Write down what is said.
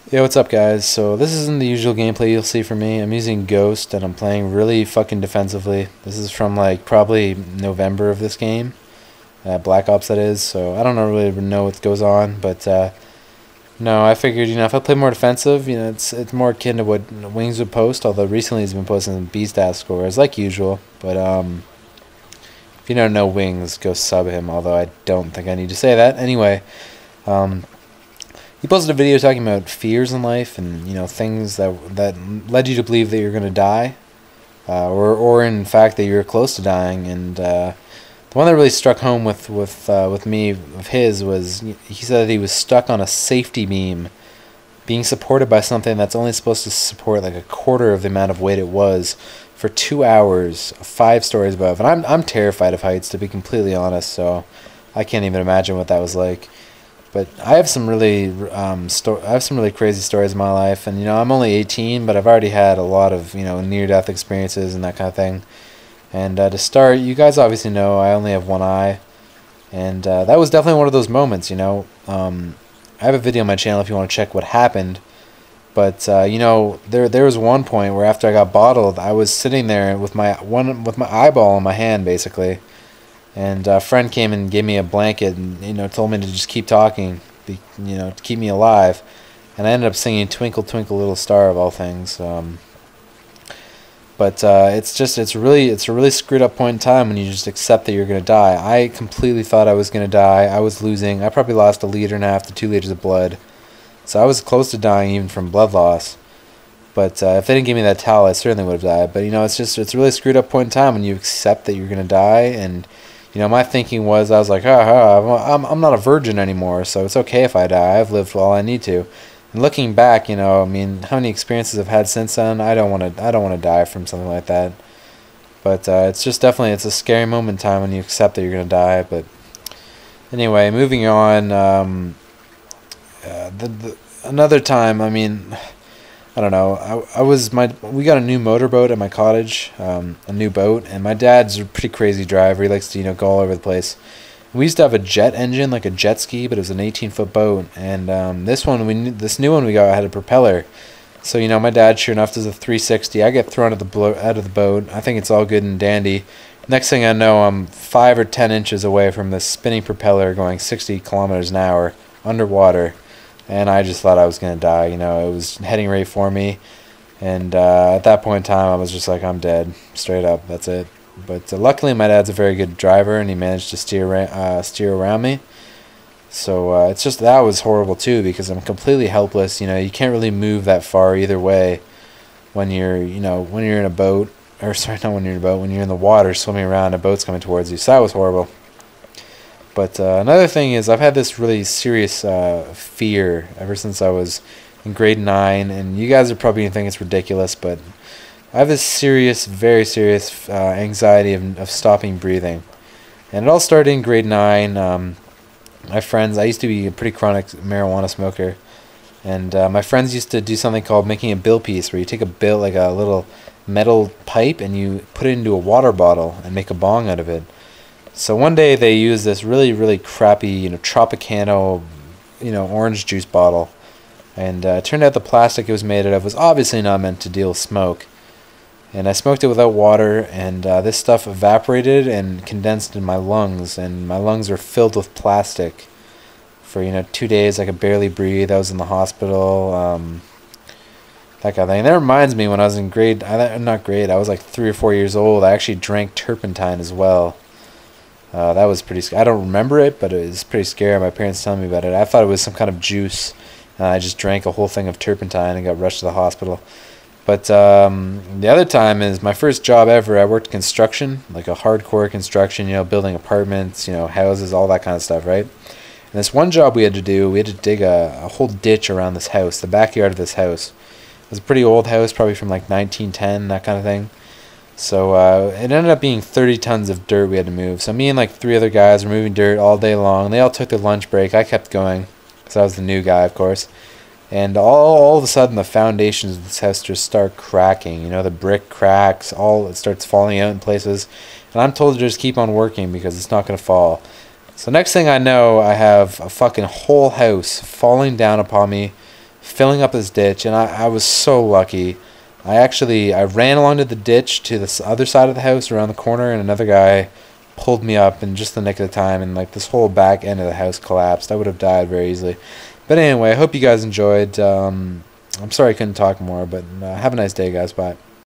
Yo, what's up guys? So this isn't the usual gameplay you'll see from me. I'm using Ghost and I'm playing really fucking defensively. This is from like probably November of this game. Black Ops that is, so I don't really know what goes on, but no, I figured, if I play more defensive, it's more akin to what Wings would post, although recently he's been posting some B-stat scores, like usual, but if you don't know Wings, go sub him, although I don't think I need to say that. Anyway, um, he posted a video talking about fears in life and things that led you to believe that you're gonna die, or in fact that you're close to dying. And the one that really struck home with me of his was he said that he was stuck on a safety beam, being supported by something that's only supposed to support like a quarter of the amount of weight it was for 2 hours, 5 stories above. And I'm terrified of heights, to be completely honest. So I can't even imagine what that was like. But I have some really crazy stories in my life, and I'm only 18, but I've already had a lot of near-death experiences and that kind of thing. And to start, you guys obviously know I only have one eye, and that was definitely one of those moments. I have a video on my channel if you want to check what happened. But there was one point where after I got bottled, I was sitting there with my eyeball in my hand basically. And a friend came and gave me a blanket and told me to just keep talking, to keep me alive. And I ended up singing "Twinkle Twinkle Little Star" of all things. But it's a really screwed up point in time when you just accept that you're gonna die. I completely thought I was gonna die. I was losing. I probably lost 1.5 to 2 liters of blood, so I was close to dying even from blood loss. But if they didn't give me that towel, I certainly would have died. But it's a really screwed up point in time when you accept that you're gonna die. And my thinking was, I was like, I'm not a virgin anymore, so it's okay if I die. I've lived all I need to. And looking back, I mean, how many experiences I've had since then, I don't want to die from something like that. But it's just definitely, it's a scary moment in time when you accept that you're going to die. But anyway, moving on, another time, I mean, I don't know. We got a new motorboat at my cottage, a new boat, and my dad's a pretty crazy driver. He likes to go all over the place. We used to have a jet engine, like a jet ski, but it was an 18-foot boat. And this new one we got had a propeller. So my dad, sure enough, does a 360. I get thrown out of the boat. I think it's all good and dandy. Next thing I know, I'm 5 or 10 inches away from this spinning propeller going 60 kilometers an hour underwater. And I just thought I was going to die. It was heading right for me. And at that point in time, I was just like, I'm dead. Straight up. That's it. But luckily, my dad's a very good driver, and he managed to steer around me. So it's just that was horrible, too, because I'm completely helpless. You can't really move that far either way when you're in a boat. Or, sorry, not when you're in a boat. When you're in the water swimming around, a boat's coming towards you. So that was horrible. But another thing is I've had this really serious fear ever since I was in grade 9, and you guys are probably going to think it's ridiculous, but I have this serious, very serious anxiety of stopping breathing. And it all started in grade 9. My friends, I used to be a pretty chronic marijuana smoker, and my friends used to do something called making a bill piece, where you take a bill, like a little metal pipe, and you put it into a water bottle and make a bong out of it. So one day they used this really, really crappy, Tropicana, orange juice bottle, and it turned out the plastic it was made out of was obviously not meant to deal with smoke. And I smoked it without water, and this stuff evaporated and condensed in my lungs, and my lungs were filled with plastic for 2 days. I could barely breathe. I was in the hospital, that kind of thing. And that reminds me, when I was in I was like 3 or 4 years old. I actually drank turpentine as well. That was pretty scary. I don't remember it, but it was pretty scary. My parents telling me about it. I thought it was some kind of juice. I just drank a whole thing of turpentine and got rushed to the hospital. But the other time is my first job ever. I worked construction, like a hardcore construction, building apartments, houses, all that kind of stuff, right? And this one job we had to do, we had to dig a whole ditch around this house, the backyard of this house. It was a pretty old house, probably from like 1910, that kind of thing. So it ended up being 30 tons of dirt we had to move. So me and like 3 other guys were moving dirt all day long. They all took their lunch break. I kept going because I was the new guy, of course. And all of a sudden, the foundations of this house just start cracking. The brick cracks. It starts falling out in places. And I'm told to just keep on working because it's not going to fall. So next thing I know, I have a fucking whole house falling down upon me filling up this ditch, and I was so lucky. I ran along to the ditch to the other side of the house around the corner, and another guy pulled me up in just the nick of the time, and like this whole back end of the house collapsed. I would have died very easily. But anyway, I hope you guys enjoyed. I'm sorry I couldn't talk more, but have a nice day, guys. Bye.